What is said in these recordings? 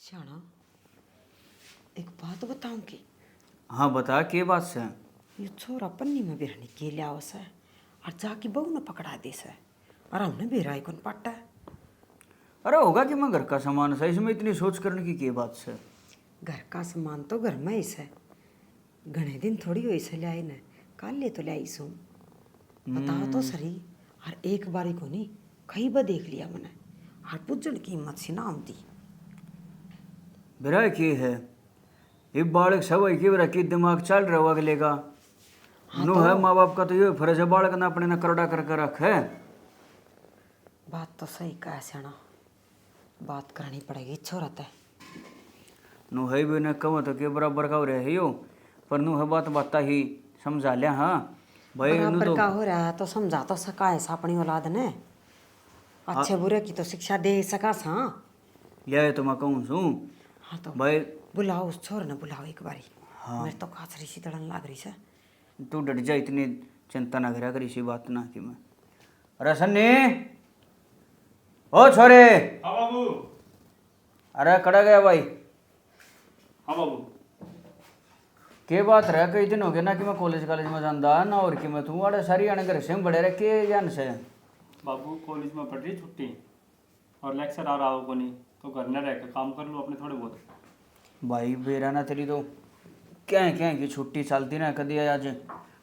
श्याणा एक बात बताऊं की हाँ बता के बात से। ये छोरा पन्नी में बिरहनी के लिया है और जाके बहू ने पकड़ा दे से और हमने बिराई कौन पट्टा है। अरे होगा कि मैं घर का सामान है, इसमें इतनी सोच करने की क्या बात से। घर का सामान तो घर में ही से घने दिन थोड़ी हो इसे लियाई ने काल ले तो लियाई सू बताओ तो सही। और एक बारी को नहीं कई बार देख लिया मैंने और पुजन की हिम्मत से ना आती। बिरा की है ये बालक सब की बिरा की दिमाग चल रहा होगा अगले का। हाँ नो तो है माँ बाप का तो ये फर्ज है बालक ना अपने ना करड़ा करके रखे। बात तो सही कहा श्याणा बात करनी पड़ेगी छोरा है। नो है भी न कहो तो के बराबर का हो रहे है यो पर नु है बात बता ही समझा लिया। हाँ भाई नु बराबर तो का हो रहा है तो समझा तो सका है अपनी औलाद ने अच्छे बुरे की तो शिक्षा दे सका सा। यह तो मैं कहूँ सू हाँ तो भाई बुलाओ उस छोर ने बुलाओ एक बारी। हाँ। मेरे तो खासरी सी तड़न लाग रही से। तू डट जा इतनी चिंता ना करा कर इसी बात ना कि मैं अरे सन्नी ओ छोरे। हाँ बाबू। अरे कड़ा गया भाई। हाँ बाबू। के बात रहा कई दिन हो गए ना कि मैं कॉलेज में जाता ना और कि मैं तू वाले सारी आने घर से बड़े रहे के जान से। बाबू कॉलेज में पड़ रही छुट्टी और लेक्चर आ रहा हो को नहीं तो घर न रह के काम कर लो अपने थोड़े बहुत। भाई बेरा ना तेरी तो क्या की छुट्टी चलती ना कभी आज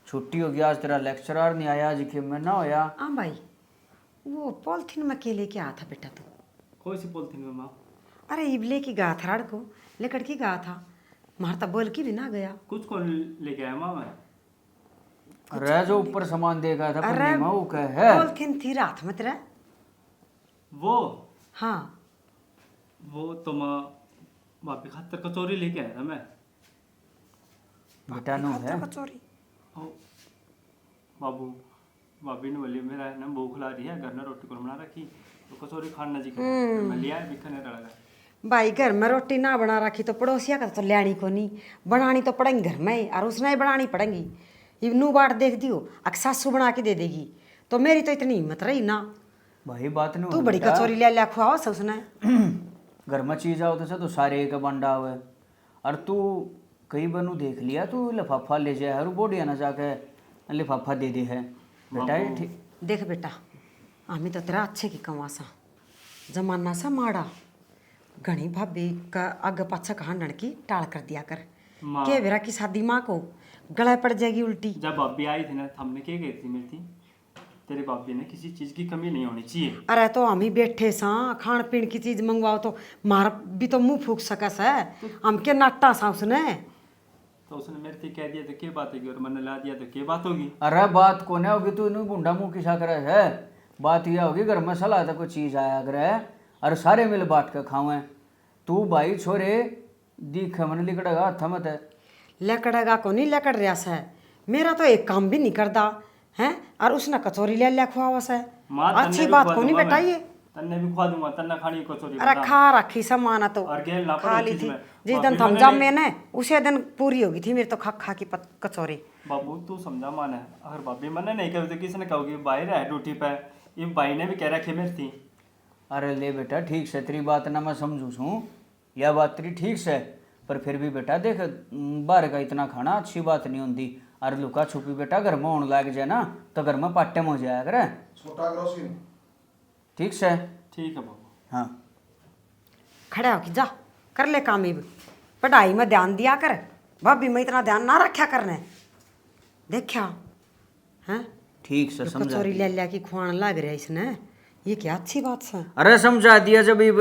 छुट्टी हो गया आज तेरा लेक्चरर नहीं आया आज कि मैं ना होया। हाँ भाई वो पॉलिथीन में के लेके आया था बेटा तो। कोई सी पॉलिथीन में माँ? अरे इबले की गा था राड़ को लेकर के गा था मारता बोल के भी ना गया। कुछ को लेके आया माँ मैं। अरे जो ऊपर सामान देगा था अरे पन्नी में वो क्या है। पॉलिथीन थी रात में तेरा। वो हाँ वो तो माँ भाभी खातर कचौरी लेके आया था मैं। बेटा नु है कचौरी ओ बाबू भाभी ने बोली मेरा ना भूख ला रही है घर में रोटी को बना रखी तो कचौरी खाना जी मैं लिया बिखने रहा। भाई घर में रोटी ना बना रखी तो पड़ोसिया का तो लियानी को नहीं बनानी तो पड़ेंगी घर में ही और उसने ही बनानी पड़ेंगी। ये नू बाट देख दियो अक सासू बना के दे देगी तो मेरी तो इतनी हिम्मत रही ना। भाई बात नहीं तू बड़ी कचौरी ले लिया खुआओ से उसने। घर में चीज आओ तो सारे एक बंडा हुए और तू कई बनू देख लिया तू लिफाफा ले जाए हर बोडिया ना जाके लिफाफा दे दे है बेटा ये ठीक। देख बेटा आम्ही तो तेरा अच्छे की कमासा जमाना सा माड़ा घनी भाभी का अग पाछा कहां की टाल कर दिया कर माँ। के बेरा की शादी माँ को गला पड़ जाएगी उल्टी। जब भाभी आई थी ना हमने क्या गई थी मेरी थी तेरे भाभी ने किसी चीज की कमी नहीं होनी चाहिए। अरे तो हम ही बैठे सा खान पीन की चीज मंगवाओ तो मार भी तो मुंह फूक सकस है हम के नाटा सा उसने। तो उसने मेरे से कह दिया तो क्या बात होगी और मैंने ला दिया तो क्या बात होगी। अरे बात कोने होगी तू इन्हें गुंडा मुंह किसा करे है। बात यह होगी घर में सलाह था कोई चीज आया करे और सारे मिल बांट के खावे। तू भाई छोरे दिख मन लिकड़ेगा हाथ मत है। लकड़ेगा को नहीं लकड़ रहा से मेरा तो एक काम भी नहीं करता है और उसने कचौरी ले लिया खुआवा से। माँ, तन्ने अच्छी भी बात खुआ को नहीं दूंगा बेटा मैं। ये। तन्ने भी खुआ दूंगा तन्ना खानी कचौरी अरे बता। खा रखी सामान तो और गेल ना खा पड़े ली चीज थी में। जिस भाभी दिन थम मैंने जा नहीं- मैंने उसी दिन पूरी होगी थी मेरी तो खा खा की कचौरी। बाबू तू समझा माने अगर भाभी मैंने नहीं कही तो किसने कहोगी बाहर है ड्यूटी पे ये भाई ने भी कह रखी मेरी थी। अरे ले बेटा ठीक से तेरी बात ना मैं समझू छूँ यह बात तेरी ठीक से पर फिर भी बेटा देख बाहर का इतना खाना अच्छी बात नहीं होती और लुका छुपी बेटा घर में होने लग जाए ना तो घर में पाटे में हो जाया करे छोटा करो सीन। ठीक से। ठीक है बाबू। हाँ खड़ा हो कि जा कर ले काम इब पढ़ाई में ध्यान दिया कर भाभी में इतना ध्यान ना रखा करने देखा हैं ठीक से समझा कचौरी दिया। ले लिया की खुआन लग रहा है इसने ये क्या अच्छी बात है। अरे समझा दिया जब इब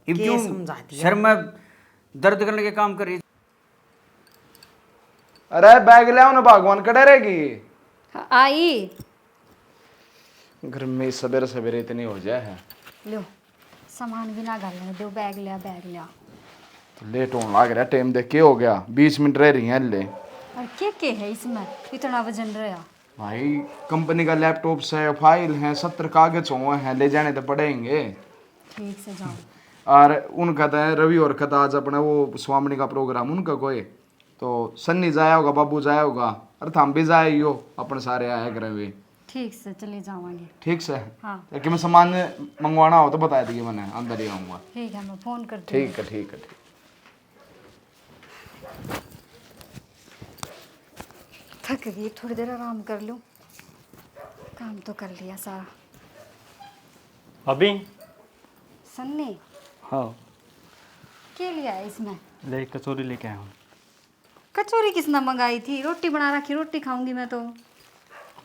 के क्यों समझा दिया? सर में दर्द करने के काम करी। अरे बैग ले आओ ना भगवान कड़े रहेगी। आई घर में सवेरे सवेरे इतनी हो जाए है लो सामान भी ना गलने दो बैग लिया तो लेट होने लग रहा टाइम देख के हो गया 20 मिनट रह रही हैं ले। और क्या है इसमें इतना वजन रहा। भाई कंपनी का लैपटॉप है फाइल है 70 कागज हुए हैं ले जाने तो पड़ेंगे। ठीक से जाओ। और उनका तो है रवि और कथा आज अपना वो स्वामी का प्रोग्राम उनका कोई तो सन्नी जाया होगा बाबू जाया होगा और थम भी जाए यो अपन सारे आया करे हुए ठीक से चले जावांगे। ठीक से हाँ कि मैं सामान मंगवाना हो तो बता दिए, मैंने अंदर ही आऊँगा। ठीक है, मैं फोन करती ठीक है ठीक है ठीक। थक गई, थोड़ी देर आराम कर लूँ। काम तो कर लिया सारा। अभी सन्नी हाँ क्या लिया है इसमें? ले कचौरी लेके आया हूँ। कचौरी किसने मंगाई थी? रोटी बना रखी, रोटी खाऊंगी मैं तो।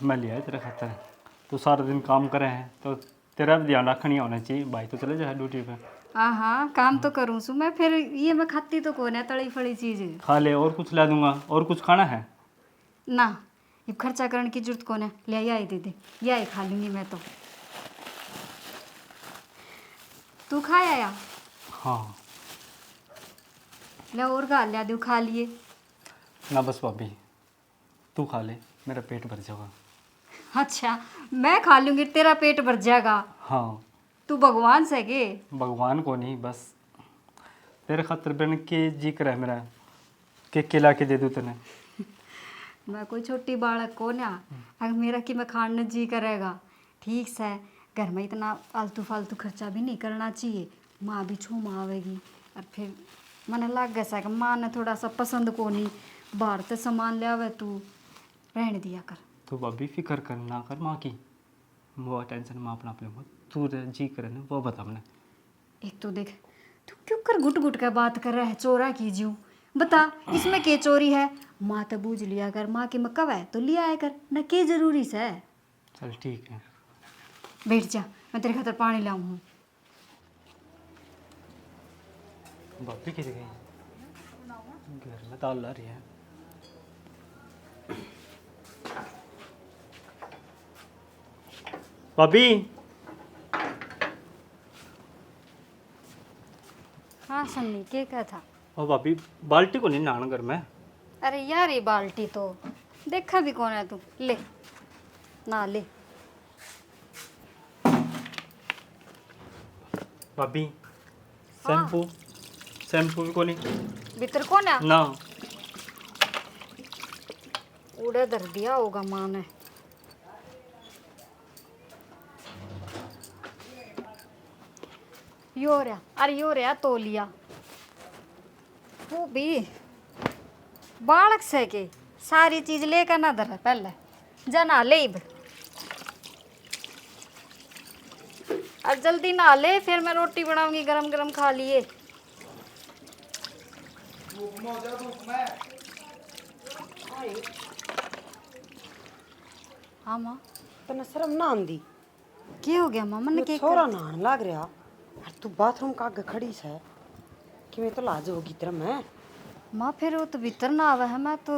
मैं लिया है तेरा खातर। तू सारा दिन काम करे है तो तेरा भी ध्यान रखनी होना चाहिए। भाई तो चले जाए ड्यूटी पे। हाँ हाँ काम तो करूँ सु मैं, फिर ये मैं खाती तो कौन है तली फली चीज खा ले, और कुछ ला दूंगा। और कुछ खाना है? ना, ये खर्चा करने की जरूरत कौन है। ले आई दे दे, यही खा लूंगी मैं तो। तू खाया या? हाँ ले और गा लिया दो, खा लिए। ना बस भाभी तू खा ले, मेरा पेट भर जाएगा। अच्छा मैं खा लूंगी, तेरा पेट भर जाएगा? हाँ तू भगवान से के? भगवान को नहीं, बस तेरे खातर बन के जी कर है मेरा। केक के ला के दे दूँ तेने। मैं कोई छोटी बालक को ना, अगर मेरा कि मैं खाने जी करेगा। ठीक से घर में इतना फालतू फालतू खर्चा भी नहीं करना चाहिए। माँ भी छू माँ आवेगी और फिर मैंने लग गया सा कि माँ ने थोड़ा सा पसंद को नहीं बाहर से सामान ले आवे, तू रहने दिया कर। तो भाभी फिक्र कर ना कर माँ की, वो टेंशन माँ अपना लूँगा। तू जी करे ना वो बता मैंने। एक तो देख, तू क्यों कर घुट घुट कर बात कर रहा है चोरा कीजियो। बता इसमें के चोरी है? माँ तो बूझ लिया कर, माँ की मक्का है तो लिया आया कर ना, के जरूरी से। चल ठीक है, बैठ जा, मैं तेरे खातर पानी लाऊं हूँ। भाभी किधर गई? घर में दाल ला रही है। भाभी हाँ सन्नी के क्या था? और भाभी बाल्टी को नहीं नहाना घर में। अरे यार ये बाल्टी तो देखा भी कौन है, तू ले ना ले। भाभी शैम्पू शैम्पू भी को नहीं भीतर कौन है? ना। उड़े धर दिया होगा माँ ने। यो रहा, अरे यो रहा तोलिया। वो भी बालक से के सारी चीज लेकर ना धर पहले जना ले इब। और जल्दी ना ले, फिर मैं रोटी बनाऊंगी गरम गरम खा लिए। हाँ माँ तने शर्म ना आंदी? क्या हो गया माँ? मन के छोरा नहान लाग रहा और तू बाथरूम का आगे खड़ी है कि मैं तो लाज होगी तेरा मैं। माँ फिर वो तो भीतर ना आवे है, मैं तो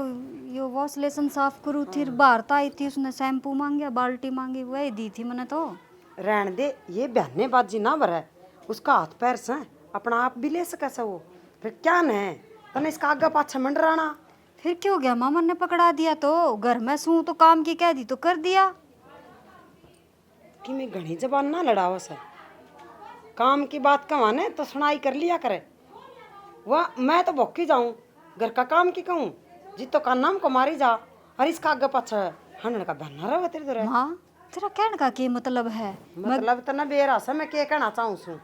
यो वॉश लेसन साफ करूँ थी। बाहर तो आई थी, उसने शैम्पू मांगा, बाल्टी मांगी, वही दी थी मैंने तो। रहने दे, ये बहनेबाजी ना भरे। उसका हाथ पैर से अपना आप भी ले सके से वो, फिर क्या न है तने इसका आगे पाछे मंडराना। फिर क्यों हो गया मामा ने पकड़ा दिया तो? घर में सू तो काम की कह दी तो कर दिया। कि मैं घनी जबान ना लड़ावा से, काम की बात कमाने तो सुनाई कर लिया करे। वह मैं तो भौकी जाऊं, घर का काम की कहूँ जितो का नाम को मारी जा और इसका आगे पाछे हनन का बहना रहे तेरे दरे। माँ तेरा कहने का क्या मतलब है? मतलब तो ना बेरा से मैं के कहना चाहूँ सू।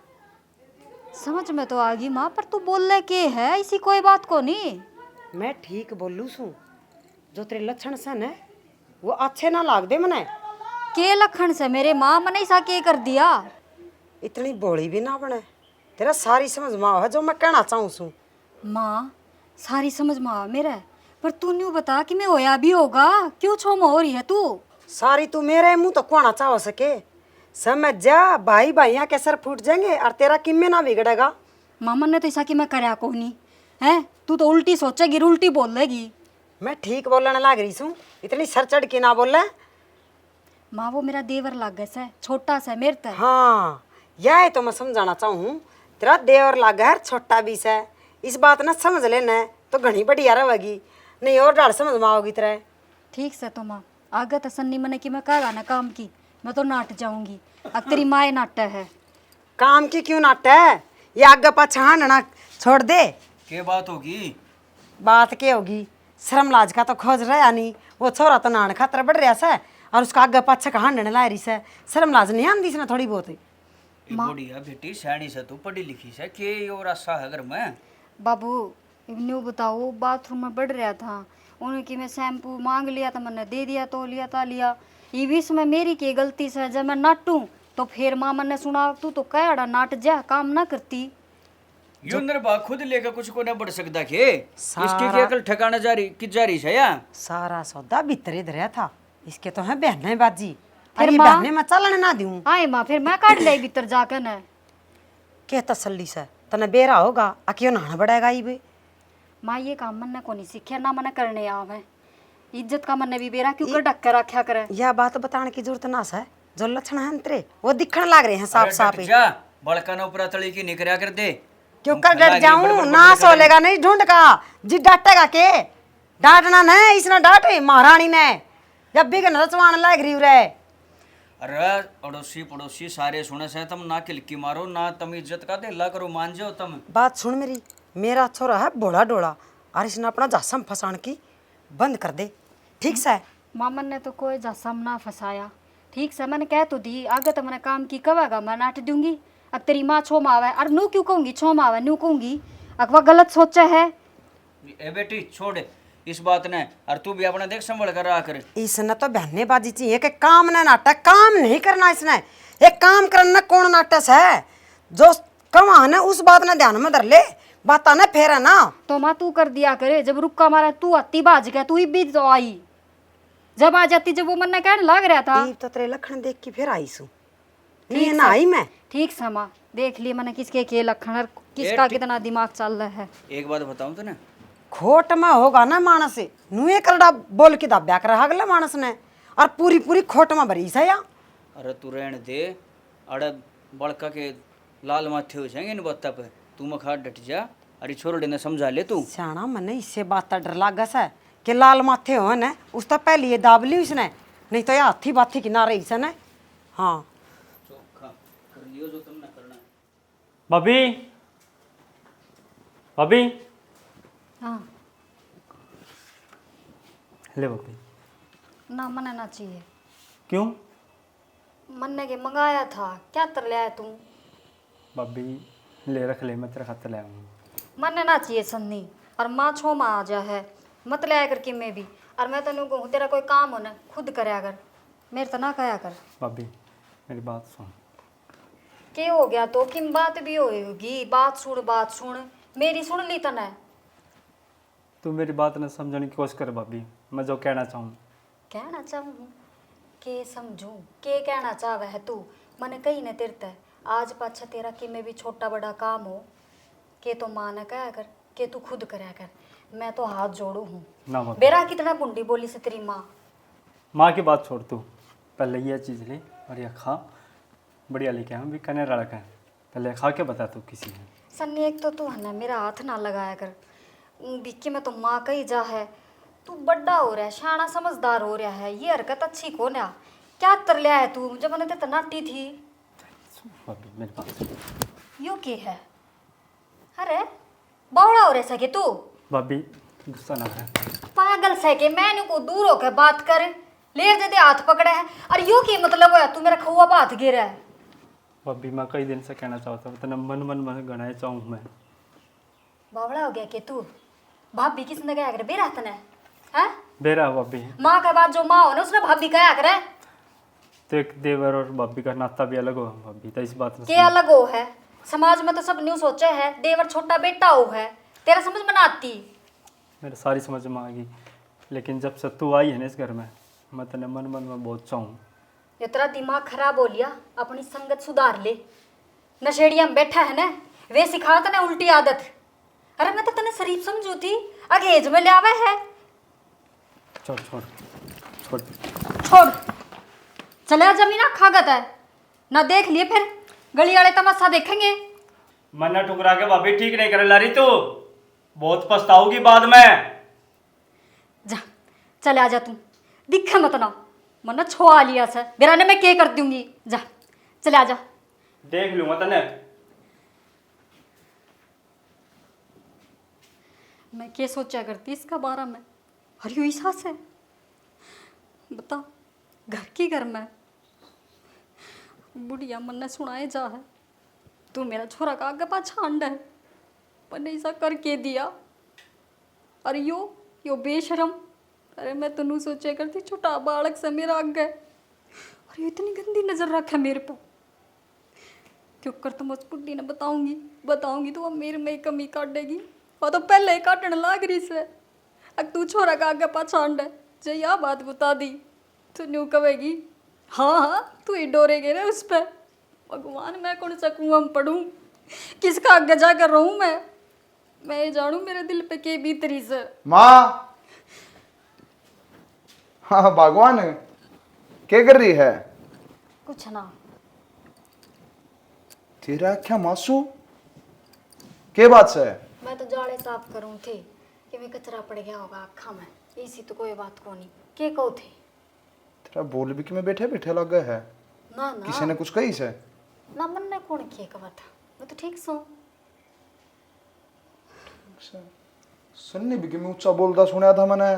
समझ में तो आ गई माँ, पर तू बोल ले के है इसी कोई बात को नहीं। मैं ठीक बोलू सू, जो तेरे लक्षण से न वो अच्छे ना लाग दे मने। के लखन से मेरे माँ मैंने ऐसा के कर दिया? इतनी बोली भी ना बने, तेरा सारी समझ में है जो मैं कहना चाहूँ सू। माँ सारी समझ में आ मेरा, पर तू न्यू बता कि मैं होया भी होगा, क्यों छो हो रही है तू? सारी तू मेरे मुंह तो कोना चाह सके। समझ जा, भाई भाइयां के सर फूट जाएंगे और तेरा किम्मे ना बिगड़ेगा। मामा ने तो ऐसा कि मैं करया को नहीं है, तू तो उल्टी सोचेगी, उल्टी बोलेगी। मैं ठीक बोलने लाग रही हूँ, इतनी सर चढ़ के ना बोले। माँ वो मेरा देवर लाग गया से, छोटा सा मेरे तक। हाँ यह तो मैं समझाना चाहूँ, तेरा देवर लाग है छोटा भी से। इस बात ना समझ लेना तो घनी बढ़िया रहेगी, नहीं और डाल समझ में आओगी तेरे। ठीक से तो माँ आगे तो सन्नी मने कि मैं कहेगा ना काम की, मैं तो नाट जाऊंगी। अब तेरी माँ नाट है। काम की क्यों नाट है? ये आगे पाछा हानना छोड़ दे। क्या बात होगी? बात क्या होगी? शर्म लाज का तो खोज रहा नहीं। वो छोरा तो नान खातर बढ़ रहा से और उसका आगे पाछे का हांडने ला रही से शर्म लाज नहीं आंदी इसने थोड़ी बहुत। ए बुढ़िया बेटी सयानी से तू पढ़ी लिखी से के और आशा है घर में। बाबू न्यू बताओ, बाथरूम में बढ़ रहा था, उन्होंने मैं शैम्पू मांग लिया था, मैंने दे दिया तो लिया। ये भी इसमें मेरी की गलती से, जब मैं नाटूं तो फिर माँ मैंने सुना तू तो कहड़ा नाट जा, काम ना करती। युंदर बा खुद लेकर कुछ को ना बढ़ सकता के इसकी के अकल ठिकाना जारी है या सारा सौदा भीतर धरया था, इसके तो है बहने बाजी। फिर अरे माँ? बहने में चलन ना दूं आए माँ, फिर मैं काट ले भीतर जाकर न। के तसल्ली से तने बेरा होगा अकियो नहाना पड़ेगा ही बे। माँ ये काम मैंने को नहीं सीखे ना, मैंने करने आवे। इज्जत का मैंने भी बेरा क्यों कर ढक कर रखा करे। यह बात बताने की जरूरत ना है, जो लक्षण है तेरे वो दिखने लग रहे हैं साफ साफ ही। जा बड़का ना ऊपर तली की निकरिया कर दे। क्यों कर डर जाऊं, ना सोलेगा नहीं ढूंढ का जी डांटेगा के, डांटना नहीं इसने डांटे महारानी ने जब भी रचवान लाग रही रे। अरे अड़ोसी पड़ोसी सारे सुने से तुम ना किलकी मारो ना, तुम इज्जत का देला करो, मान जाओ तुम। बात सुन मेरी, मेरा छोरा है बोला डोला और इसने अपना जासम फसान की बंद कर दे, ठीक से। मामन ने तो कोई जासम ना फंसाया, ठीक से मैंने कह तो दी, आगे तो मैंने काम की कवेगा मैं नाट दूंगी। अब तेरी माँ छोम आवे, और नू क्यों कहूंगी छोम आवे, नू कहूंगी अकवा गलत सोचा है। ए बेटी छोड़ इस बात ने, और तू भी अपना देख संभल कर रहा कर। इसने तो बहने बाजी चाहिए कि काम ना नाटक, काम नहीं करना इसने। एक काम करना कौन नाटक है, जो कमा है उस बात ने ध्यान में धर ले, बात ना फेरा ना। तो माँ तू कर दिया करे, जब रुक्का मारा तू आती बाज गया, तू भी तो आई, जब आ जाती जब वो मन कहने लग रहा था। तो तेरे लखन देख के फिर आई सू, नहीं ना आई मैं। ठीक समा देख लिया मैंने किसके के लक्षण और किसका कितना दिमाग चल रहा है। एक बात बताऊं तो ना, खोट में होगा ना मानस, नुए करड़ा बोल के दाब्या कर अगले मानस ने, और पूरी पूरी खोट में भरी से या। अरे तू रहने दे, अरे बड़का के लाल माथे हो जाएंगे इन बत्ता पे, तू मखा डट जा, अरे छोरड़े ने समझा ले तू। सियाना मने इससे बात का डर लागा से कि लाल माथे हो न, उस तो पहले ये दाब ली उसने, नहीं तो ये हाथी बाथी की ना रही से न। हाँ चोखा कर लियो जो तुमने करना है। भाभी भाभी हाँ ले भाभी। ना मना ना चाहिए, क्यों मन ने के मंगाया था, क्या तर ले आया तू। भाभी ले रख ले, मैं तेरा खातर ले आऊँगा। मन ना चाहिए सन्नी, और माँ छो माँ आ जा है, मत ले आया कर कि मैं भी, और मैं तेन कहूँ तेरा कोई काम हो ना खुद करया कर, मेरे तो ना कया कर। भाभी मेरी बात सुन। के हो गया तो किम बात भी होगी, बात सुन, मेरी सुन ली तने। तू मेरी बात न समझने की कोशिश कर भाभी, मैं जो कहना चाहूँ। कहना चाहूँ के समझूं, के कहना चाहे है तू, मैंने कही न तिरता है आज पाछा तेरा कि मैं भी छोटा बड़ा काम हो के तो माँ ने कहा कर, के तू खुद कराया कर, मैं तो हाथ जोड़ू हूँ। ना भाभी, बेरा कितना बुंडी बोली से तेरी माँ। माँ की बात छोड़, तू पहले ये चीज़ ले और ये खा, बढ़िया लेके आऊँ भी कने रड़क है, पहले खा के बता तू किसी ने। सन्नी एक तो तू है ना मेरा हाथ ना लगाया कर, बिक्की में तो माँ कही जा है, तू बड़ा हो रहा है, शाना समझदार हो रहा है, ये हरकत अच्छी को ना, क्या तर लिया है तू, जब मैंने तेरे नाटी थी। भाभी मेरी बात सुन। यो के है, अरे बावड़ा हो रहा सके तू, भाभी गुस्सा ना कर। पागल सके, मैंने को दूर होकर बात कर, ले दे हाथ पकड़े है, और यो के मतलब है तू मेरा खुआ पे हाथ गिरा है। भाभी मैं कई दिन से कहना चाहता हूँ, तेना मन गणाए चाहूँ मैं। बावड़ा हो गया के तू, भाभी किसने कहा करे बेरा तने हैं, बेरा भाभी माँ के बाद जो माँ हो ना उसने भाभी कहा करे। तो एक देवर और भाभी का नाता भी अलग हो भाभी, तो इस बात के अलग हो है, समाज में तो सब न्यू सोचे है देवर छोटा बेटा हो है, तेरा समझ में ना आती। मेरे सारी समझ में आ गई, लेकिन जब से तू आई है ना इस घर में, मैं तेने मन में बहुत चाहूँ। ये तेरा दिमाग खराब हो लिया, अपनी संगत सुधार ले, नशेड़िया में बैठा है ना वे सिखाता ना उल्टी आदत। अरे मैं तो तने शरीफ समझू थी, अगेज में ले आवे है। छोड़ छोड़ छोड़ छोड़ चले जमीना खागत है ना, देख लिए फिर गली वाले तमाशा देखेंगे। मन्ना टुकरा के भाभी ठीक नहीं करे लारी, तू बहुत पछताओगी बाद में। जा चले आ जा तू, दिखे मत ना, मन्ना छोआ लिया से बेरा ने मैं के कर दूंगी, जा चले आ जा। देख लूंगा तने। मैं क्या सोचा करती इसका बारे में, अरे यही सास है बता, घर की घर में बुढ़िया मन ने सुनाए जा है तू मेरा छोरा का आगे पाछा अंडा है पर ऐसा करके दिया। अरे यो बेशरम। अरे मैं तनु सोचे करती छोटा बालक से मेरा आगे अरे इतनी गंदी नजर रखे मेरे पर क्यों कर तुम उस बुढ़ी ने बताऊंगी तो वो मेरे में ही कमी काट देगी। वो तो पहले ही काटने लाग रही से अब तू छोरा का आगे पाछा अंडा जो यह बात बता दी तो न्यू कहेगी हाँ तू ही डोरेगे रे उस पर। भगवान मैं कौन सा कुआं में पढ़ूं किसका आगे जाकर रहूं मैं ये जानू मेरे दिल पे के भीतरी से। माँ, हाँ भगवान क्या कर रही है? कुछ ना। तेरा क्या मासू के बात से? मैं तो जाड़े साफ करूं थे कि मैं कचरा पड़ गया होगा आँखा में इसी तो कोई बात को नहीं के कहो थे। तेरा बोल भी कि मैं बैठे बैठे लग गए है। ना किसी ने कुछ कही से? ना मन ने कौन किए कहा था मैं तो ठीक सो। सुनने भी कि मैं ऊंचा बोलता सुना था मैंने।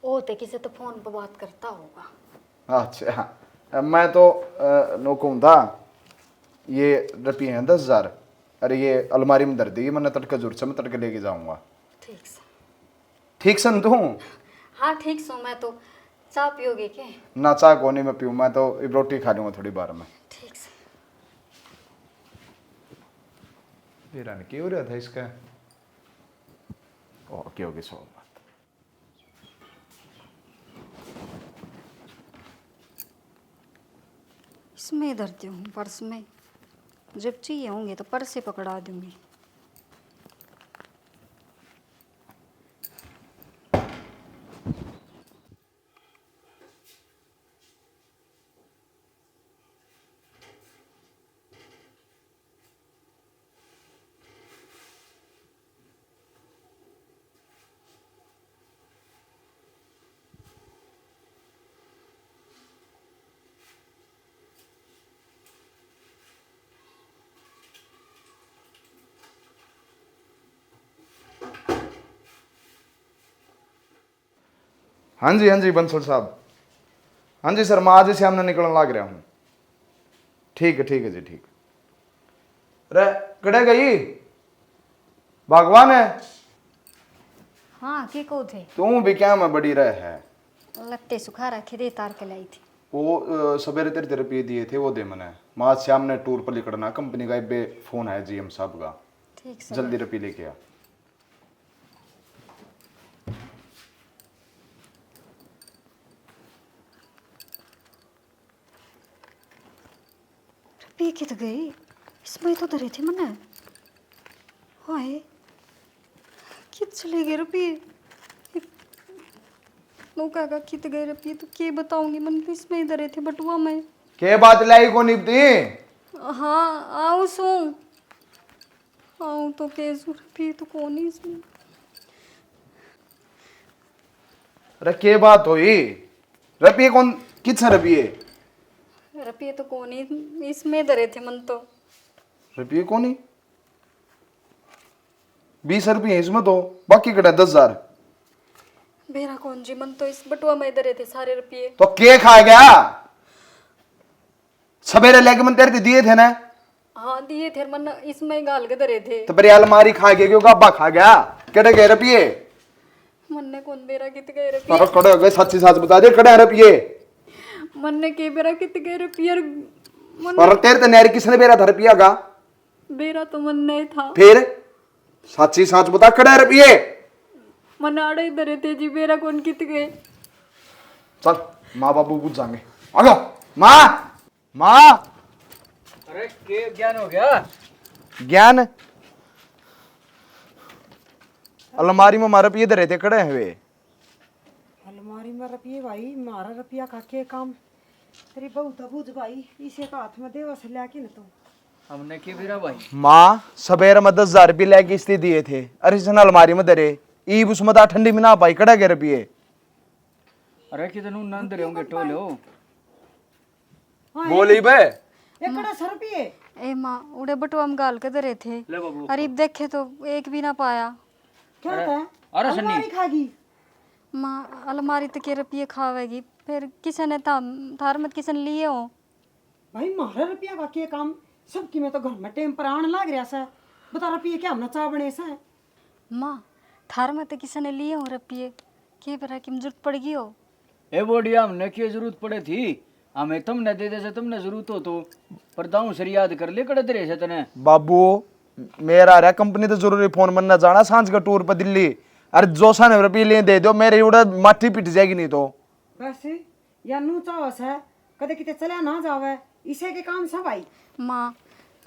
ओ ते किसी तो फोन पर बात करता होगा। अच्छा मैं तो नोकूं था ये रुपये हैं 10,000। अरे ये अलमारी में धर दी मैंने तड़के जरूर से मैं तड़के लेके जाऊंगा। ठीक से ठीक सन तू? हाँ ठीक सो। मैं तो चाय पियोगे के? ना चाय को नहीं मैं पीऊँ मैं तो रोटी खा लूँगा थोड़ी बार में। ठीक से। हीरा ने क्या हो रहा था इसका? ओके ओके सो बात। इसमें धरती हूँ पर्स में जब चाहिए होंगे तो पर्स से पकड़ा दूंगी। हाँ जी बंसल साहब। हाँ जी सर मैं आज ही सामने निकलने लग रहा हूँ। ठीक है जी ठीक। अरे कड़े गई भगवान है? हाँ के कहो थे? तू भी क्या मैं बड़ी रह है? लगते सुखा रखे थे तार के लाई थी। वो सवेरे तेरे रुपये दिए थे वो दे मैंने। माँ श्याम ने टूर पर निकलना कंपनी का बे फोन है जीएम साहब का। ठीक से। जल्दी रुपये लेके आ। रुपये कित गई इसमें तो धरे थे मने। हाय कित चले गए रुपये नौका का कित गए रुपये तो के बताऊंगी मन तो इसमें ही धरे थे बटुआ में। के बात लाई को निपटी? हाँ आऊँ सू आऊँ तो कैसू रुपये तो कौन ही इसमें। अरे के बात हुई? रुपये कौन कितने रुपये? रुपये तो कौन ही इसमें धरे थे मन तो। रुपये कौन ही? 20 रुपये इसमें तो बाकी कटा 10,000। मेरा कौन जी मन तो इस बटुआ में धरे थे सारे रुपये। तो के खा गया? सवेरे लेके मन तेरे दिए थे ना? हाँ दिए थे मन इसमें गाल के धरे थे। तो बड़ी अलमारी खा गया क्यों गब्बा खा गया? केड़े गए रुपये? मन ने कौन मेरा कित गए रुपये? अरे कड़े गए सच्ची साच बता दे कड़े रुपये? मन ने के बेरा कित गए रुपये और तेरे तो नहर किसने बेरा था रुपया का? बेरा तो मन नहीं था। फिर सच्ची साच बता कड़े रुपये? मन आड़े धरे थे जी बेरा कौन कित गए। चल माँ बाबू पूछ जाएंगे। आ जाओ माँ। अरे के ज्ञान हो गया? ज्ञान अलमारी में हमारे रुपये धरे थे कड़े हुए। अलमारी में रुपये भाई मारा रुपया का के काम तेरी बहू तबूज भाई इसे का हाथ में देवा से लेके न तो हमने की फिरा भाई? माँ सवेरे में 10,000 रुपये लेके इसलिए दिए थे। अरे इसने अलमारी में धरे ईब उसमें तो ठंडी में ना पाई कड़े गए रुपये। अरे कितनू नंद रहोगे टोलो बोली बे एकड़ा सर रुपये ए माँ उड़े बटुआ में गाल के धरे थे। ले बाबू अरे देखे तो एक भी ना पाया। क्या था? अरे सन्नी अलमारी खागी। माँ अलमारी तो के रुपये खावेगी फिर किसी ने थार मत किसी ने लिए हो? भाई मारा रुपया का के काम सबकी में तो घर में टेम पर आने लग रहा से। बता रुपये क्या हमने चाह बने से। माँ थार मत किसी ने लिए हो रुपये के बरा की जरूरत पड़ गई हो? ए बोडिया हमने क्यों जरूरत पड़े थी? हमें तुमने दे दे से तुमने जरूरत हो तो पर दाऊं सर याद कर ले कड़े तेरे से तने। बाबू मेरा रहा कंपनी तो जरूरी फोन बनना जाना सांझ का टूर पर दिल्ली। अरे 200 रुपये ले दे दो मेरे उड़ा माटी पिट जाएगी नहीं तो। वैसे या नू चाहो से कदे किते चला ना जावे इसे के काम सब आई। माँ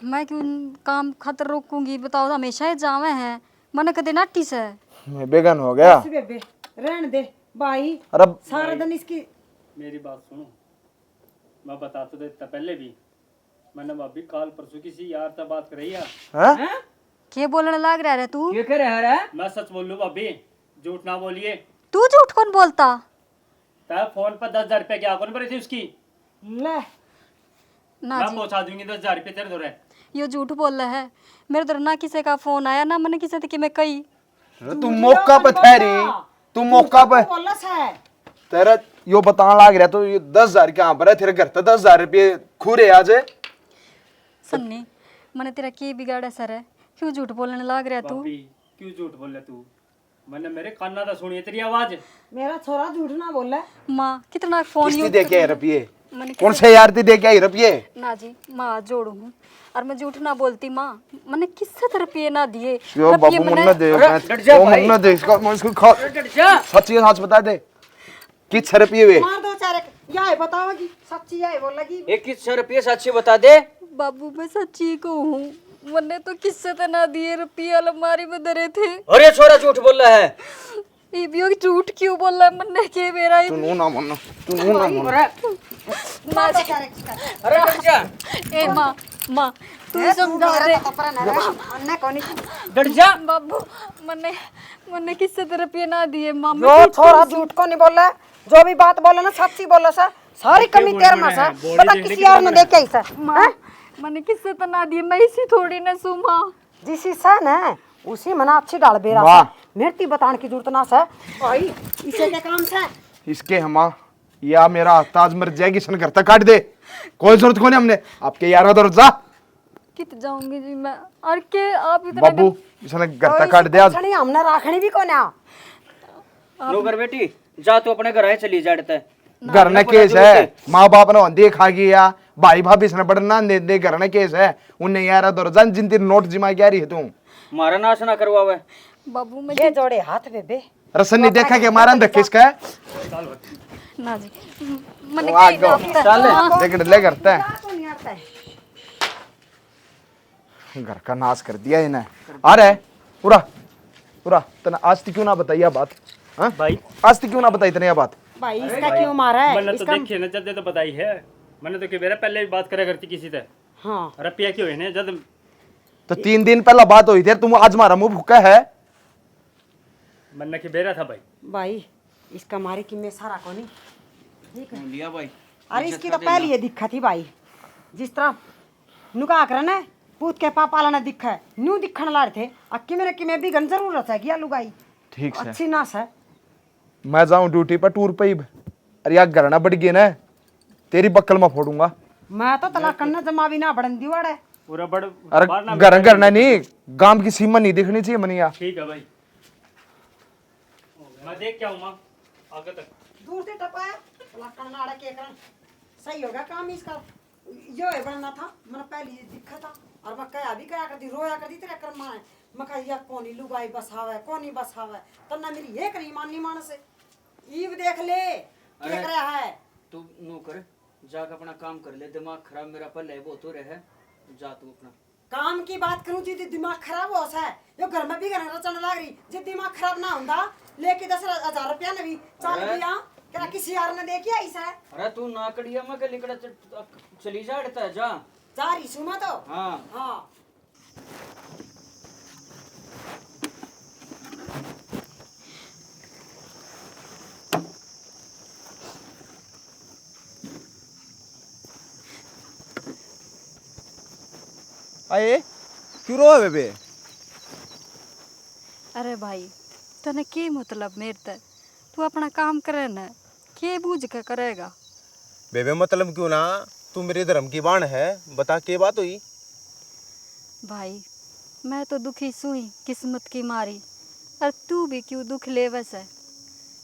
मैं क्यों काम खातर रोकूंगी? बताओ तो हमेशा ही जावे हैं मन कदे नाटी से। मैं बेगन हो गया। बस बेबे रहन दे भाई। अरे सारा दिन इसकी मेरी बात सुनो, मैं बता तो देता पहले भी। मैंने भाभी काल परसों किसी यार से बात करी है। हैं? के बोलने लग रहा है तू? ये कह रहा है? मैं सच बोल लूं भाभी, झूठ ना बोलिए। तू झूठ कौन बोलता? तब फोन पर 10,000 रुपये क्या कौन भरी थी उसकी? ले ना मैं जी पहुंचा दूंगी 10,000 रुपये तेरे दौरे। ये झूठ बोल रहा है। मेरे तो ना किसी का फोन आया ना मैंने किसी की मैं कही। तू मौका पे ठहरी। तू मौका पे बोला से तेरा यो बताने लाग रहा तो ये 10,000 कहाँ पर है तेरे घर तो 10,000 रुपये खूरे आज है। सन्नी मैंने तेरा के बिगाड़ा सर है क्यों झूठ बोलने लग रहा तू? भाभी क्यों झूठ बोल रहा तू? मैंने मेरे काना था सुनी तेरी आवाज। मेरा छोरा झूठ ना बोले। माँ कितना फोन किसने यूज दे के आए रुपये? मैंने कौन से यार दे के आई रुपये? ना जी माँ जोड़ू हूँ और मैं झूठ ना बोलती माँ। मैंने किससे रुपये ना दिए। यो रुपये बाबू मैंने- मुन्ना दे डट जा ओ भाई। मुन्ना दे इसका मैं इसको खा सच्ची सच बता दे किस रुपये वे? मार दो चारे या बताओगी सच्ची है बोल लगी। 2100 रुपये सच्ची बता दे। बाबू मैं सच्ची कहूँ मैंने तो किससे तो ना दिए रुपये अलमारी में धरे थे। अरे छोरा झूठ बोल रहा है। ये भी एक झूठ क्यों बोल रहा है? मैंने के मेरा तू नू ना मन्ना तू नू ना मन्ना। मार दो चारे अरे डट जा, ए माँ माँ तू ही समझा दे। अन्ना कोनी डट जा। बाबू मैंने मैंने किससे तो रुपये ना दिए माँ। जो छोरा झूठ को नहीं बोला जो भी बात बोला ना सच्ची बोला सा सारी कमी तेरे में सा। बता किसी यार ने देख के ऐसा माँ मैंने किससे तो ना दिए। मैं इसी थोड़ी ना सू माँ। जिस सा ना उसी मना अच्छी डाल बेरा वाह। मेरती बताने की जरूरत ना सा भाई इसे क्या काम था। इसके हमा या मेरा ताज मर जाएगी सन करता काट दे कोई जरूरत को नहीं हमने आपके यार तो जा कित जाऊंगी जी मैं और के आप इतना बाबू इसने करता काट दे आज। छनी हमने राखनी भी कोना। नो कर बेटी जा तू अपने घर आए चली जाड़ता है। घर ने केस है माँ बाप ने देख खा गया भाई भाभी इसने बढ़ना दे दे घर ने केस है उन्हें यार तो जान जिन तेरी नोट जिमा क्या रही है तू मारा नाश ना करवावे। बाबू मैं ये जोड़े हाथ बेबे रसन नहीं देखा कि मारा अंदर किसका है ना जी मैंने वो आ कही गया। ना चल लेकर ले करता है तो नहीं आता है। घर का नाश कर दिया इन्हें। आ रहा है पूरा पूरा तना आज तक क्यों ना बताई ये बात? हाँ भाई आज तक क्यों ना बताई तने ये बात? भाई इसका क्यों मारा है मैंने तो इसका देखिए ना जब तो बताई है। मैंने तो कि मेरा पहले भी बात करा करती किसी से। हाँ रुपया क्यों है ना जब तो 3 दिन पहला बात हुई थी तुम आज मारा मुंह भूखा है। मैंने कि बेरा था भाई। भाई इसका मारे कि मैं सारा को नहीं लिया भाई। अरे इसकी तो पहली ये दिक्कत थी भाई जिस तरह नुका कर ना पूत के पापा लाना दिखा है न्यू दिखने ला रहे थे अक्की मेरे की मैं भी गन जरूरत है क्या लुगाई ठीक है अच्छी नास है। मैं जाऊं ड्यूटी पर टूर पे ही। अरे यार घर ना बढ़ गई ना तेरी बक्कल में फोड़ूंगा। मैं तो तलाक करना जमा भी ना बढ़न दीवार है। पूरा बड़ अरे बाहर ना घर करना नहीं गांव की सीमा नहीं दिखनी चाहिए मनिया। ठीक है भाई मैं देख क्या हूँ माँ आगे तक। दूर से टपाया तलाक करना आड़ा के करन सही होगा काम इसका यो है बनना था मैंने पहले ये दिखा था और मैं कया भी कया करती रोया करती तेरा कर्म है मैं कहा या कोनी लुगाई बसावे कोनी बसावे तब ना मेरी एक नहीं माननी मानस है ईव देख ले क्या कर रहा है तू नो कर जाकर अपना काम कर ले। दिमाग खराब मेरा पहले वो तो रहे जा तू अपना काम की बात करूं जी दिमाग खराब हो सा है यो घर में भी घर रचने लग रही जे दिमाग खराब ना होंदा लेके 10,000 रुपया ने भी चल गया क्या किसी यार ने देखिया ऐसा है। अरे तू ना कड़िया मैं के लिकड़ा चली जाड़ता है जा। जा रही सुमा तो हाँ हाँ आए क्यों रो है बेबे? अरे भाई तने के मतलब मेरे तक तू अपना काम करे ना के बूझ के करेगा। बेबे मतलब क्यों ना, तू मेरे धर्म की बाण है, बता के बात हुई। भाई मैं तो दुखी सुई किस्मत की मारी, और तू भी क्यों दुख ले वैसे।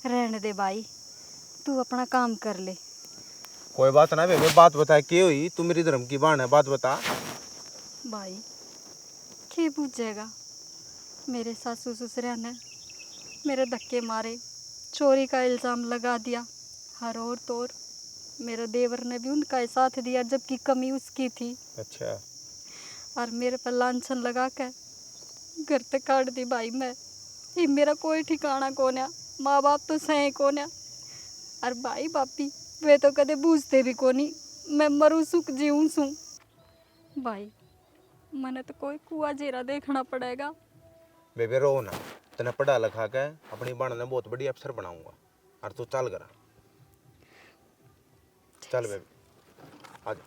रहने दे भाई, तू अपना काम कर ले। कोई बात ना बेबे, बात बता के हुई, तू मेरी धर्म की बाण है, बात बता। भाई के पूछेगा, मेरे सासू ससुर ने मेरे धक्के मारे, चोरी का इल्ज़ाम लगा दिया, हर और तोर मेरे देवर ने भी उनका ही साथ दिया जबकि कमी उसकी थी, अच्छा, और मेरे पर लांछन लगा के घर से काट दी। भाई मैं ये मेरा कोई ठिकाना कौन है, माँ बाप तो सही कौन है, और भाई बापी वे तो कदे बूझते भी कोनी मैं मरूं सुख जीऊं सू। भाई मने तो कोई कुआ जेरा देखना पड़ेगा। बेबे रो ना, तने पढ़ा लिखा के अपनी बाण ने बहुत बड़ी अफसर बनाऊंगा, और तू चल करा, चल बेबे आजा।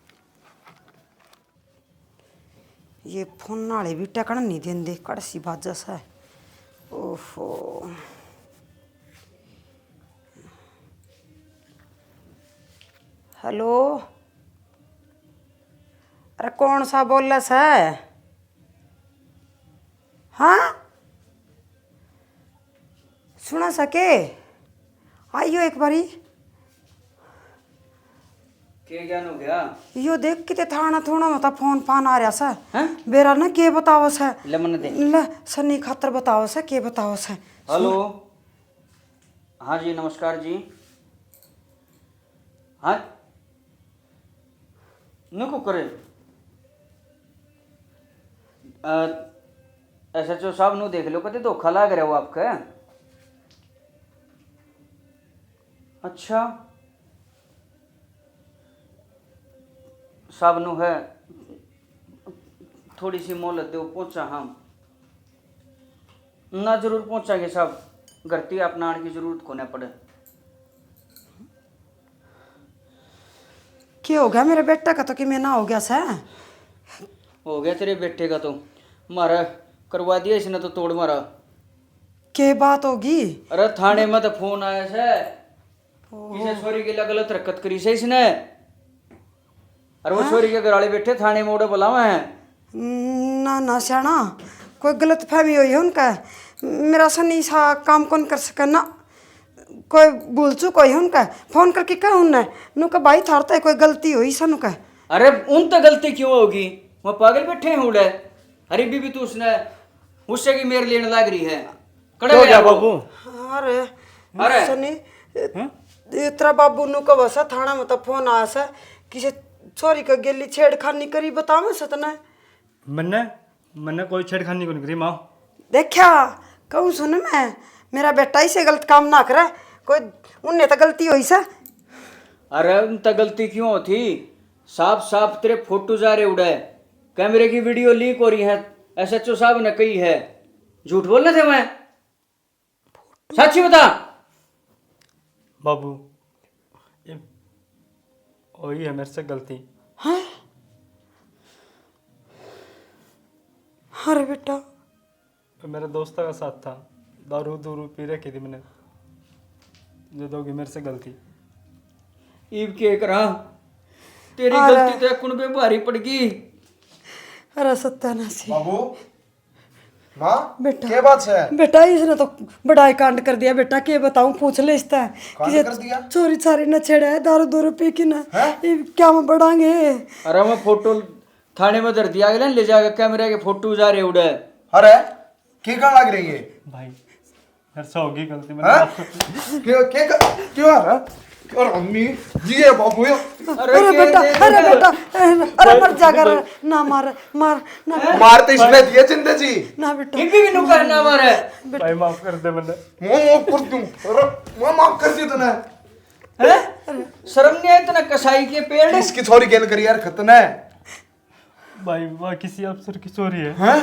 ये फोन नाले भी टकन नहीं देंदे, कड़सी बाजस है। ओहो, हेलो, अरे कौन सा बोल रहा है? हाँ सुना सके, आइयो एक बारी। के ज्ञान हो गया? यो देख किते थाना थोड़ा मता फोन फान आ रहा सा। हैं? बेरा ना के बतावस है? ले मन दे। ले सन्नी खातर बतावस है, के बतावस है? हेलो, हाँ जी नमस्कार जी। हाँ नको करे SHO साहब नु देख लो, कते धोखा लाग रहा हो आपका। अच्छा साहब नु है, थोड़ी सी मोहलत दो, पहुंचा हम ना, जरूर पहुंचाएंगे साहब, घरती अपना आने की जरूरत को न पड़े। क्या हो गया मेरे बेटा का? तो कि मैं ना हो गया सा? हो गया तेरे बेटे का तो, मारा करवा दिया इसने तो, तोड़ मारा। के बात होगी? अरे थाने में तो फोन आया से, किसी छोरी के लिए गलत हरकत करी से इसने, और वो छोरी के घर वाले बैठे थाने में, ओडे बुलावा है। ना ना सियाना, कोई गलत फहमी हुई है उनका। मेरा सन्नी सा काम कौन कर सके ना, कोई भूल चूक हुई है उनका। फोन करके कहा उनने नु का भाई थारता है, कोई गलती हुई सनु का। अरे उन तो गलती क्यों होगी, वो पागल बैठे हैं उड़े। अरे बीबी तू उसने उससे की मेर लेने लग रही है, कड़े गया बाबू। अरे अरे सन्नी तेरा बाबू नु का बसा थाना में तो फोन आया सा, किसी छोरी का गेली छेड़खानी करी, बतावे सतना। मन्ने कोई छेड़खानी को नहीं करी माँ। देखा कहूँ सुन, मैं मेरा बेटा ही से गलत काम ना करे, कोई उनने तो गलती हुई सा। अरे उन तो गलती क्यों होती, साफ साफ तेरे फोटो जा रहे उड़े, कैमरे की वीडियो लीक हो रही है, SHO साहब ने कही है। झूठ बोलने थे मैं, सच्ची बता। बाबू ये वही है मेरे से गलती। हाँ अरे बेटा, मेरे दोस्तों का साथ था, दारू दूरू पी रखी थी मैंने, जो दोगी मेरे से गलती। ईब के करा, तेरी गलती तो कुन पे भारी पड़ गई। अरे सत्यानाशी बाबू, माँ बेटा, क्या बात है? बेटा इसने तो बड़ा कांड कर दिया बेटा, के बताऊं, पूछ ले इसता है कांड कर दिया? चोरी चारी न छेड़ा है, दारू दूरू पी के ना, ये क्या में बढ़ाएंगे। अरे मैं फोटो थाने में धर दिया गया, ले जाकर कैमरे के फोटो जा रहे उड़े। अरे क्या कर लग रही है भाई मेरे से होगी गलती, हाँ? मैंने क्यों आ रहा? और अम्मी जी है बाबू ये। अरे बेटा, अरे बेटा, अरे मर जाकर ना मार मार ना मारते इसने दिए जिंदे जी। ना बेटा, इनकी भी नुकर ना मारे। भाई माफ कर दे मैंने। माफ कर दूं, अरे मैं माफ कर दी तूने। हैं? शर्म नहीं आई इतना, कसाई के पेड़। इसकी छोरी गेल करी यार, खतरना है। भाई वह किसी अफसर की चोरी है। हैं?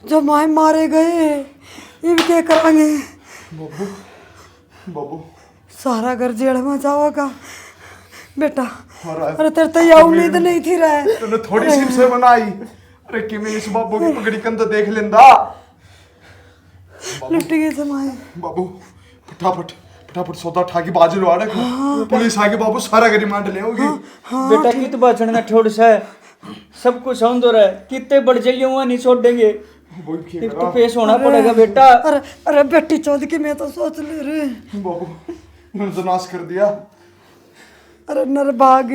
जो माए मारे गए ये क्या करेंगे? बाबू, बाबू सारा घर जेल में जाओगा बेटा। अरे अरे तेरे तो यह उम्मीद नहीं थी रहे, तूने थोड़ी सी से बनाई। अरे कि मैं इस बाबू की पगड़ी कन तो देख लेंदा। लुट गए जमाए। बाबू फटाफट फटाफट सौदा उठा के बाजू लवा रखो, पुलिस आके बाबू सारा का रिमांड ले होगी। बेटा कित बाचण ना छोड़ सा सब कुछ समझ रहा है, कितने बढ़ जाइए वहां नहीं छोड़ेंगे, वो क्या तो पेश होना पड़ेगा बेटा। अरे अरे बेटी चौध की मैं तो सोच ले रे। बाबू मैंने तो नाश कर दिया। अरे नरभाग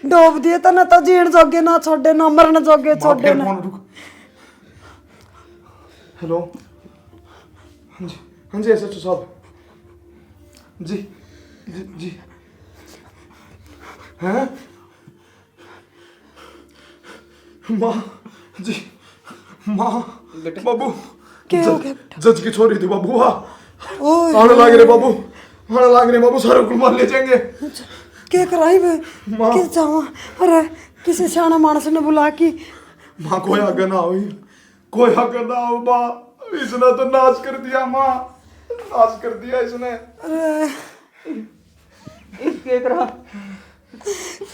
डोब दिए तो ना तो जीण जोगे ना छोड़े ना मरन जोगे छोड़े फिर ना। फोन रुक। हेलो, हाँ जी, हाँ जी एसएचओ साहब जी जी जी। हैं माँ जी, माँ बाबू क्या हो गया जज की छोरी थी बाबू। ओए आने लाग रहे बाबू, आने लाग रहे बाबू, सारे को मार ले जाएंगे। क्या कराई बे माँ। किस जावा। अरे किसी सियाना मानस ने बुला की। माँ कोई आगे ना हो, कोई आगे ना हो माँ, इसने तो नाश कर दिया माँ, नाश कर दिया इसने। अरे क्या करा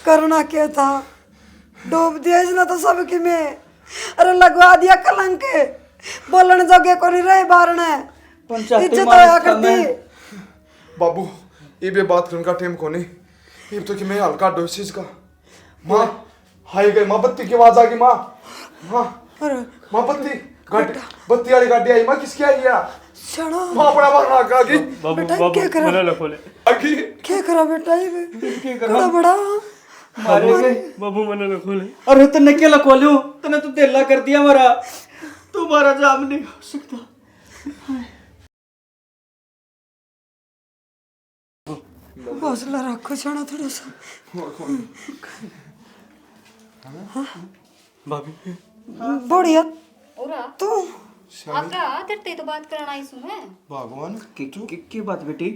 करना क्या था, डूब दिया इसने तो सबकी में। अरे लगवा दिया कलंक, बोलने जोगे को नहीं रहे बारने, इज्जत आया करती। बाबू ये भी बात करने का टाइम को नहीं, ये तो कि मैं हल्का डोसिस का। माँ हाई गई माँ, बत्ती की आवाज आ गई माँ। माँ अरे माँ बत्ती गाड़ी, बत्ती वाली गाड़ी आई माँ, किसकी आई है? शणा माँ बड़ा मारना आ गई। बाबू बेटा, बाबू क्या करा? मना खोले, आगी क्या करा बेटा ये बड़ा बड़ा। मारेंगे। बाबू मना खोले। अरे तने क्या लखवा लूं, तने तो दिल्ला कर दिया हमारा, तुम्हारा जाम नहीं हो सकता। हौसला रखो शणा थोड़ा सा। भाभी बढ़िया ओरा तू आका तेरे तो बात करना आई सु मैं। भगवान की बात बेटी?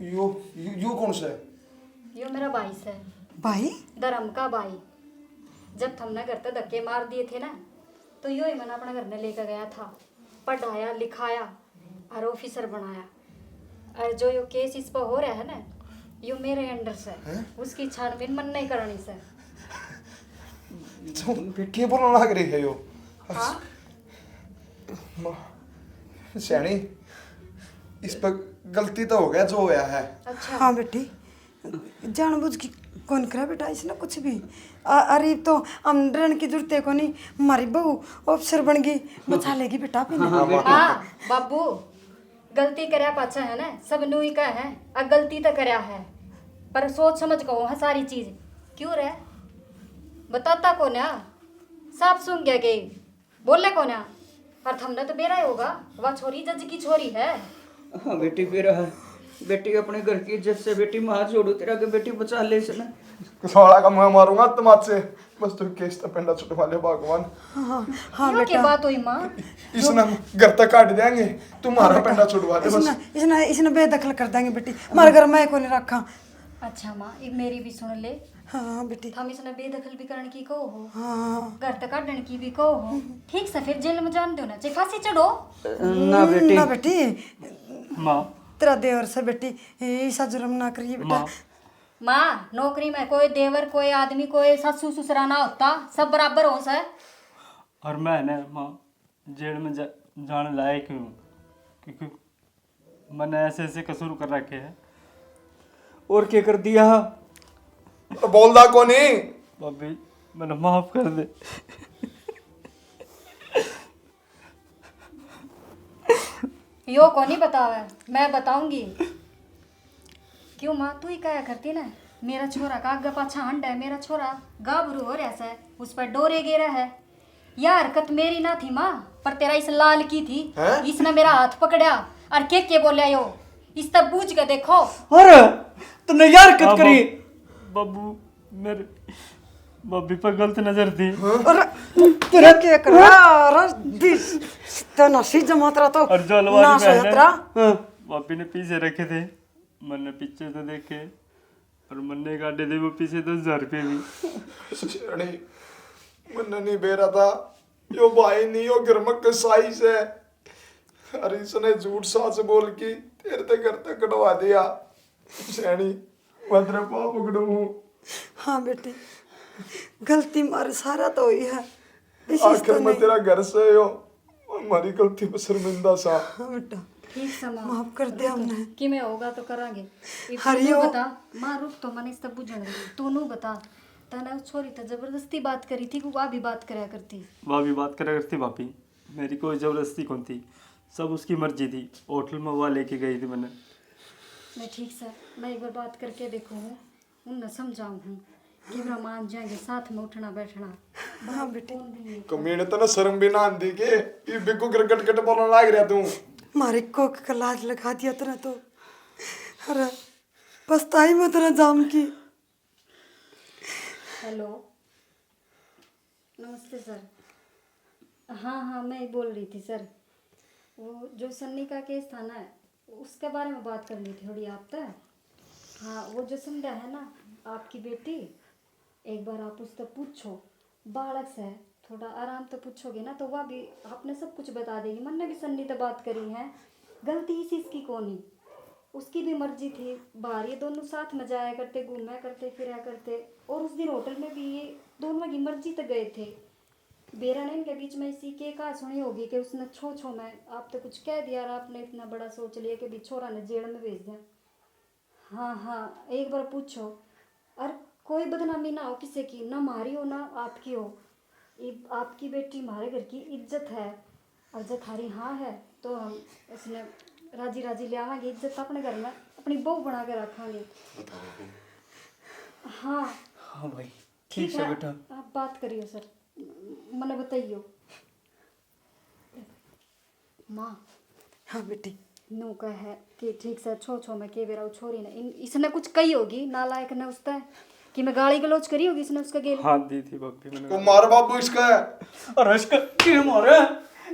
यो कौन सा है? यो मेरा भाई से भाई धर्म का भाई। जब हमने घर पे धक्के मार दिए थे ना, तो यो ही मैंने अपने घर में लेकर गया था, पढ़ाया लिखाया और ऑफिसर बनाया। और जो यो केस इस पर हो रहा है ना, यो मेरे अंडर से उसकी छानबीन मन नहीं करनी से। क्या बोलने लग रही है यो? हाँ सैनी इस पर गलती तो हो गया जो होया है। अच्छा हाँ बेटी, जानबूझ के कौन करा बेटा इसने कुछ भी। अरे तो हम डरन की जरूरत है को नहीं, हमारी बहू अफसर बन गई, बचा लेगी बेटा अपने। हाँ बाबू गलती करया पाछा है ना, सब नू ही का है। गलती तो करया है पर सोच समझ कहो है सारी चीज क्यों रहे बताता को ना, साफ सुन गया गई बोले को ना। और हमने तो बेरा होगा, वह छोरी जज की छोरी है। हाँ बेटी मेरा है, बेटी अपने घर की इज्जत से बेटी मां जोड़ो तेरा के बेटी बचा ले इसने। साला का मुंह मारूंगा तुम्हारे से, बस तुम केस तो पेंडा छुटवा ले भगवान। हाँ यो क्या बात हुई माँ? इसने घर तक काट देंगे, तुम्हारा पेंडा छुटवा दे बस। इसने इसने बेदखल कर देंगे बेटी, हमारे घर में को नहीं रखा। अच्छा माँ एक मेरी भी सुन ले, हाँ बेटी हम इसने बेदखल भी करने की कहो हो, हाँ घर तक काटने की भी कहो हो, ठीक से फिर जेल में जान दो ना, चाहे फांसी चढ़ो। ना बेटी ना बेटी माँ तेरा देवर से बेटी ऐसा जुर्म ना करिए बेटा। माँ नौकरी में कोई देवर कोई आदमी कोई ससुर ससुरा ना होता, सब बराबर हो सर। और मैं ना माँ जेल में जाने लायक हूँ, क्योंकि मैंने ऐसे ऐसे कसूर कर रखे हैं। और क्या कर दिया? बोल दा को नहीं। भाभी मैंने माफ कर दे। यो को नहीं बतावे, मैं बताऊंगी। क्यों माँ तू ही कहा करती ना, मेरा छोरा का आगे पाछा हंड है, मेरा छोरा गाभरू हो रहा है, उस पर डोरे गिरा है। यह हरकत मेरी ना थी माँ, पर तेरा इस लाल की थी। इसने मेरा हाथ पकड़ा और के बोलिया यो, इस तब बूझ के देखो। अरे तूने यार हरकत करी। बाबू मेरे भाभी पर गलत नजर थी। अरे तेरा क्या करा? अरे दिस तो नसी जमा तेरा तो और जो अलमारी नाश में हो है ना, तेरा। भाभी ने पीछे रखे थे, मैंने पीछे तो देखे और मैंने काटे थे वो पीछे 10,000 रुपये भी। मन नहीं बेरा था, यो भाई नहीं यो घर में कसाई से। अरे इसने झूठ साच बोल के तेरे ते घर तक कटवा दिया। सैनी मैं तेरे पाप पकड़ू। हाँ बेटी गलती मारे सारा तो हुई है, आखिर में तेरा घर से यो हमारी गलती पर शर्मिंदा सा। हाँ बेटा ठीक से माँ माफ कर दे हमने। कि मैं होगा तो करांगे हरियो। बता माँ रुक तो मैंने सब बुझण दे तू नु बता तने उस छोरी तो जबरदस्ती बात करी थी कि वह भी बात करया करती भाभी बात करा करती भाभी, मेरी कोई ज़बरदस्ती कौन थी, सब उसकी मर्जी थी। होटल में वह लेके गई थी मैंने। मैं ठीक से मैं एक बार बात करके देखूँ उन्हें समझाऊँ हूँ कि मेरा मान जाएंगे साथ में उठना बैठना। हाँ बेटे। कौन भी नहीं। कमीने तो ना शर्म भी ना आंदी के ये बिल्कुल गट गट बोलने लाग रहा तू। मारे को का लाज लगा दिया तेरा तो। अरे पछताई में तेरा जाम की। हेलो नमस्ते सर। हाँ हाँ मैं ही बोल रही थी सर, वो जो सन्नी का केस था ना उसके बारे में बात करनी थी थोड़ी आप तक। हाँ वो जो संध्या है ना आपकी बेटी, एक बार आप उससे पूछो, बालक से थोड़ा आराम से पूछोगे ना तो वह भी आपने सब कुछ बता देगी। मैंने भी सन्नी से बात करी है, गलती इसी इसकी कौन ही, उसकी भी मर्जी थी बाहर ये दोनों साथ में जाया करते घूमा करते फिरा करते, और उस दिन होटल में भी ये दोनों की मर्जी तक गए थे। बेरा ने इनके बीच में इसी के कहा सुनी होगी कि उसने छो छो में आप तो कुछ कह दिया और आपने इतना बड़ा सोच लिया कि भी छोरा ने जेल में भेज दिया। हाँ हाँ एक बार पूछो, और कोई बदनामी ना हो किसी की, ना हमारी हो ना आपकी हो। आपकी बेटी हमारे घर की इज्जत है और जब थारी हाँ है तो हम उसने राजी राजी ले आवांगे, इज्जत अपने घर में अपनी बहू बना के रखेंगे। हाँ हाँ भाई ठीक है बेटा। आप बात करियो सर, मैंने बताइयो। माँ हाँ बेटी। नू का है कि ठीक से छो छो में के बेरा छोरी ने इसने कुछ कही होगी नालायक ने उसका कि मैं गाली गलौज करी होगी इसने उसका गेल। हाँ दी थी भाभी मैंने। को मार बाबू इसका है। और इसका क्यों मारे?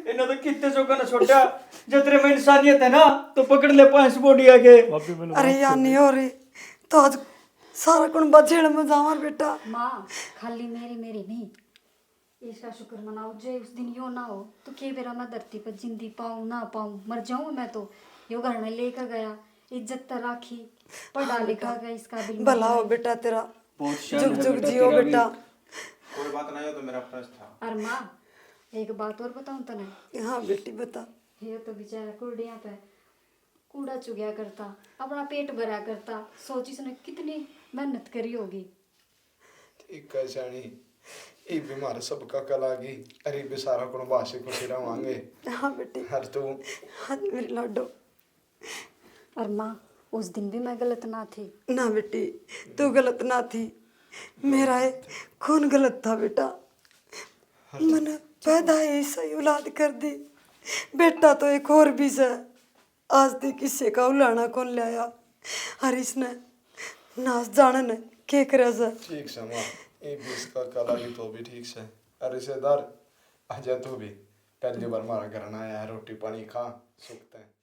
इन्हें तो कितने चौका ना छोटा, जतरे में इंसानियत है ना तो पकड़ ले 5 बॉडी आगे। भाभी मैंने अरे यार नहीं हो रही तो आज सारा कुण बजेड़ में जावर बेटा। माँ खाली मेरी मेरी नहीं, इसका शुक्र मनाओ जो उस दिन यो ना हो तो के बेरा मैं धरती पर जिंदी पाऊँ ना पाऊँ मर जाऊँ मैं तो। यो घर में लेकर गया, इज्जत तो राखी, पढ़ा लिखा गया इसका बिल भला हो बेटा तेरा, बहुत शान जुग है जुग बेटा जियो तेरा भी। बेटा। कोई बात नहीं हो तो मेरा फर्ज था। और माँ एक बात और बताऊँ तने, हाँ बेटी बता। ये तो बेचारा कुर्डिया पे कूड़ा चुगया करता, अपना पेट भरा करता, सोची उसने कितनी मेहनत करी होगी। ठीक है शानी ये बीमार सबका कलागी। अरे बेसारा कुण बासे खुशी रवांगे। हाँ बेटी। हर तू हाँ मेरी लाडो। और माँ उस दिन भी मैं गलत ना थी। ना बेटी तू गलत ना थी, मेरा ये खून गलत था बेटा। मैंने पैदा ही सही औलाद कर दी, बेटा तो एक और भी से आज तक किसी का उलाना कौन लाया। और इसने नाच जानन के करे से। ठीक से माँ ये भी इसका कलागी तो भी ठीक से। अरे रिश्तेदार आ जा तू भी, पहली बार हमारा घर ना आया है, रोटी पानी खा सुखते हैं।